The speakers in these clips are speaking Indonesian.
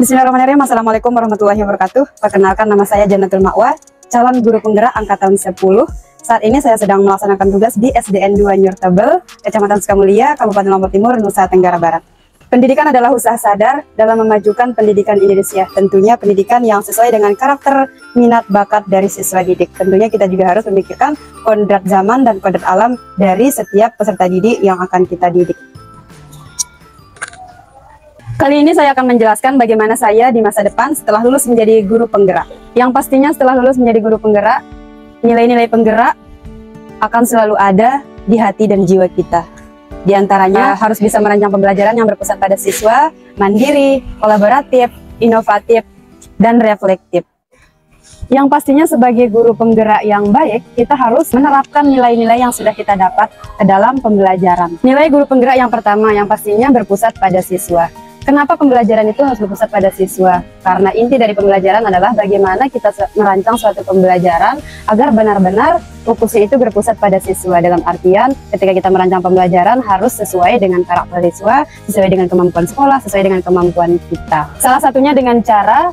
Bismillahirrahmanirrahim. Assalamualaikum warahmatullahi wabarakatuh. Perkenalkan, nama saya Jannatul Ma'wa, calon guru penggerak angkatan 10. Saat ini saya sedang melaksanakan tugas di SDN 2 Nyurtebel, Kecamatan Sukamulia, Kabupaten Lombok Timur, Nusa Tenggara Barat. Pendidikan adalah usaha sadar dalam memajukan pendidikan Indonesia. Tentunya pendidikan yang sesuai dengan karakter, minat, bakat dari siswa didik. Tentunya kita juga harus memikirkan kodrat zaman dan kodrat alam dari setiap peserta didik yang akan kita didik. Kali ini saya akan menjelaskan bagaimana saya di masa depan setelah lulus menjadi guru penggerak. Yang pastinya setelah lulus menjadi guru penggerak, nilai-nilai penggerak akan selalu ada di hati dan jiwa kita. Di antaranya harus bisa merancang pembelajaran yang berpusat pada siswa, mandiri, kolaboratif, inovatif, dan reflektif. Yang pastinya sebagai guru penggerak yang baik, kita harus menerapkan nilai-nilai yang sudah kita dapat ke dalam pembelajaran. Nilai guru penggerak yang pertama yang pastinya berpusat pada siswa. Kenapa pembelajaran itu harus berpusat pada siswa? Karena inti dari pembelajaran adalah bagaimana kita merancang suatu pembelajaran agar benar-benar fokusnya itu berpusat pada siswa. Dalam artian ketika kita merancang pembelajaran harus sesuai dengan karakter siswa, sesuai dengan kemampuan sekolah, sesuai dengan kemampuan kita. Salah satunya dengan cara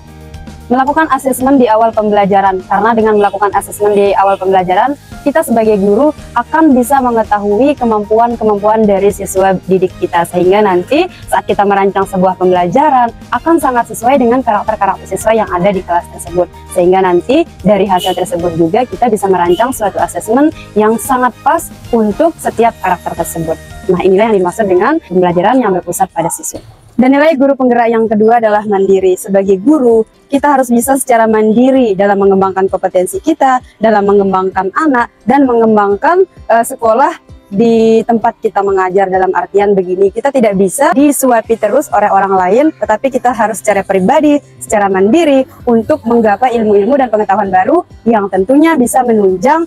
melakukan asesmen di awal pembelajaran. Karena dengan melakukan asesmen di awal pembelajaran, kita sebagai guru akan bisa mengetahui kemampuan-kemampuan dari siswa didik kita. Sehingga nanti saat kita merancang sebuah pembelajaran, akan sangat sesuai dengan karakter-karakter siswa yang ada di kelas tersebut. Sehingga nanti dari hasil tersebut juga kita bisa merancang suatu asesmen yang sangat pas untuk setiap karakter tersebut. Nah, inilah yang dimaksud dengan pembelajaran yang berpusat pada siswa. Dan nilai guru penggerak yang kedua adalah mandiri. Sebagai guru, kita harus bisa secara mandiri dalam mengembangkan kompetensi kita, dalam mengembangkan anak, dan mengembangkan sekolah di tempat kita mengajar. Dalam artian begini, kita tidak bisa disuapi terus oleh orang lain, tetapi kita harus secara pribadi, secara mandiri, untuk menggapai ilmu-ilmu dan pengetahuan baru yang tentunya bisa menunjang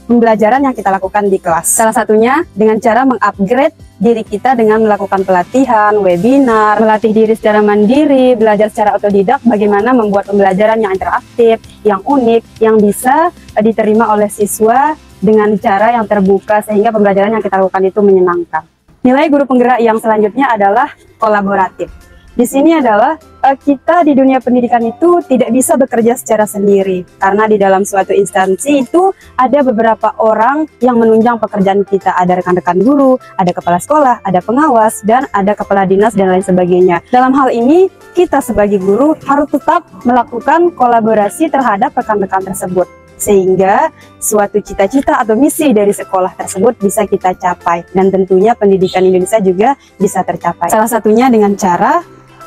pembelajaran yang kita lakukan di kelas. Salah satunya dengan cara mengupgrade diri kita dengan melakukan pelatihan, webinar, melatih diri secara mandiri, belajar secara otodidak, bagaimana membuat pembelajaran yang interaktif, yang unik, yang bisa diterima oleh siswa dengan cara yang terbuka sehingga pembelajaran yang kita lakukan itu menyenangkan. Nilai guru penggerak yang selanjutnya adalah kolaboratif. Di sini adalah kita di dunia pendidikan itu tidak bisa bekerja secara sendiri, karena di dalam suatu instansi itu ada beberapa orang yang menunjang pekerjaan kita. Ada rekan-rekan guru, ada kepala sekolah, ada pengawas, dan ada kepala dinas dan lain sebagainya. Dalam hal ini kita sebagai guru harus tetap melakukan kolaborasi terhadap rekan-rekan tersebut, sehingga suatu cita-cita atau misi dari sekolah tersebut bisa kita capai, dan tentunya pendidikan Indonesia juga bisa tercapai. Salah satunya dengan cara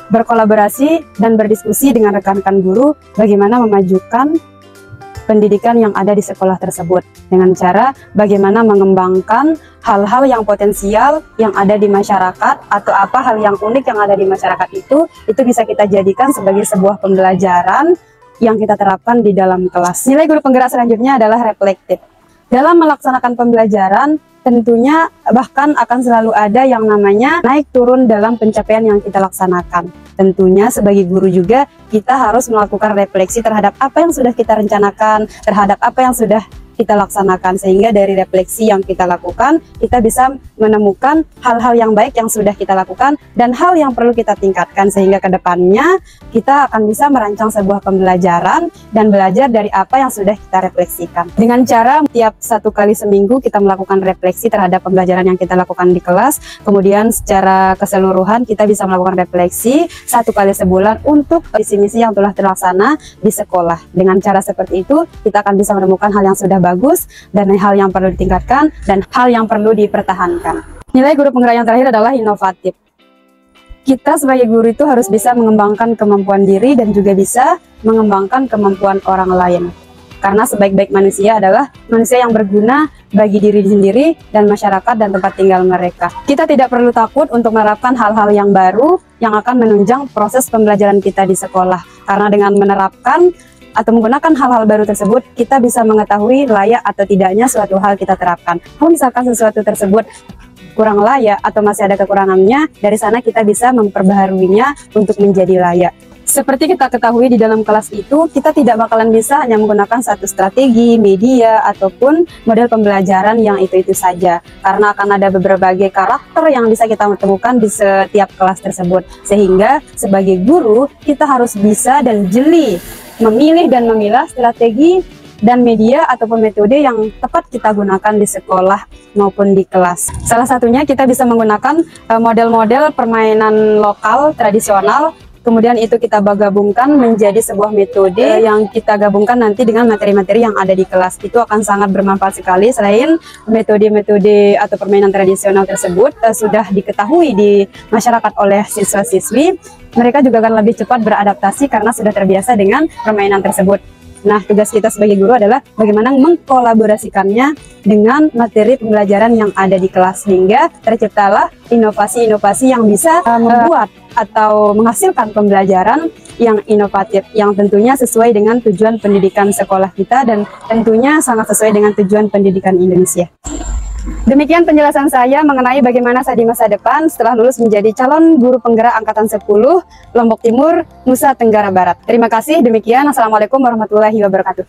berkolaborasi dan berdiskusi dengan rekan-rekan guru bagaimana memajukan pendidikan yang ada di sekolah tersebut, dengan cara bagaimana mengembangkan hal-hal yang potensial yang ada di masyarakat, atau apa hal yang unik yang ada di masyarakat itu bisa kita jadikan sebagai sebuah pembelajaran yang kita terapkan di dalam kelas. Nilai guru penggerak selanjutnya adalah reflektif. Dalam melaksanakan pembelajaran, tentunya bahkan akan selalu ada yang namanya naik turun dalam pencapaian yang kita laksanakan. Tentunya sebagai guru juga kita harus melakukan refleksi terhadap apa yang sudah kita rencanakan, terhadap apa yang sudah kita laksanakan, sehingga dari refleksi yang kita lakukan kita bisa menemukan hal-hal yang baik yang sudah kita lakukan dan hal yang perlu kita tingkatkan, sehingga kedepannya kita akan bisa merancang sebuah pembelajaran dan belajar dari apa yang sudah kita refleksikan. Dengan cara tiap 1 kali seminggu kita melakukan refleksi terhadap pembelajaran yang kita lakukan di kelas, kemudian secara keseluruhan kita bisa melakukan refleksi 1 kali sebulan untuk misi-misi yang telah terlaksana di sekolah. Dengan cara seperti itu kita akan bisa menemukan hal yang sudah bagus dan hal yang perlu ditingkatkan dan hal yang perlu dipertahankan. Nilai guru penggerak yang terakhir adalah inovatif. Kita sebagai guru itu harus bisa mengembangkan kemampuan diri dan juga bisa mengembangkan kemampuan orang lain. Karena sebaik-baik manusia adalah manusia yang berguna bagi diri sendiri dan masyarakat dan tempat tinggal mereka. Kita tidak perlu takut untuk menerapkan hal-hal yang baru yang akan menunjang proses pembelajaran kita di sekolah. Karena dengan menerapkan atau menggunakan hal-hal baru tersebut, kita bisa mengetahui layak atau tidaknya suatu hal kita terapkan. Kalau misalkan sesuatu tersebut kurang layak atau masih ada kekurangannya, dari sana kita bisa memperbaharuinya untuk menjadi layak. Seperti kita ketahui di dalam kelas itu, kita tidak bakalan bisa hanya menggunakan satu strategi, media, ataupun model pembelajaran yang itu-itu saja. Karena akan ada berbagai karakter yang bisa kita temukan di setiap kelas tersebut. Sehingga sebagai guru, kita harus bisa dan jeli memilih dan memilah strategi dan media ataupun metode yang tepat kita gunakan di sekolah maupun di kelas. Salah satunya kita bisa menggunakan model-model permainan lokal tradisional. Kemudian itu kita gabungkan menjadi sebuah metode yang kita gabungkan nanti dengan materi-materi yang ada di kelas. Itu akan sangat bermanfaat sekali. Selain metode-metode atau permainan tradisional tersebut sudah diketahui di masyarakat oleh siswa-siswi, mereka juga akan lebih cepat beradaptasi karena sudah terbiasa dengan permainan tersebut. Nah, tugas kita sebagai guru adalah bagaimana mengkolaborasikannya dengan materi pembelajaran yang ada di kelas, hingga terciptalah inovasi-inovasi yang bisa membuat atau menghasilkan pembelajaran yang inovatif, yang tentunya sesuai dengan tujuan pendidikan sekolah kita dan tentunya sangat sesuai dengan tujuan pendidikan Indonesia. Demikian penjelasan saya mengenai bagaimana saya di masa depan setelah lulus menjadi calon guru penggerak Angkatan 10 Lombok Timur, Nusa Tenggara Barat. Terima kasih, demikian. Assalamualaikum warahmatullahi wabarakatuh.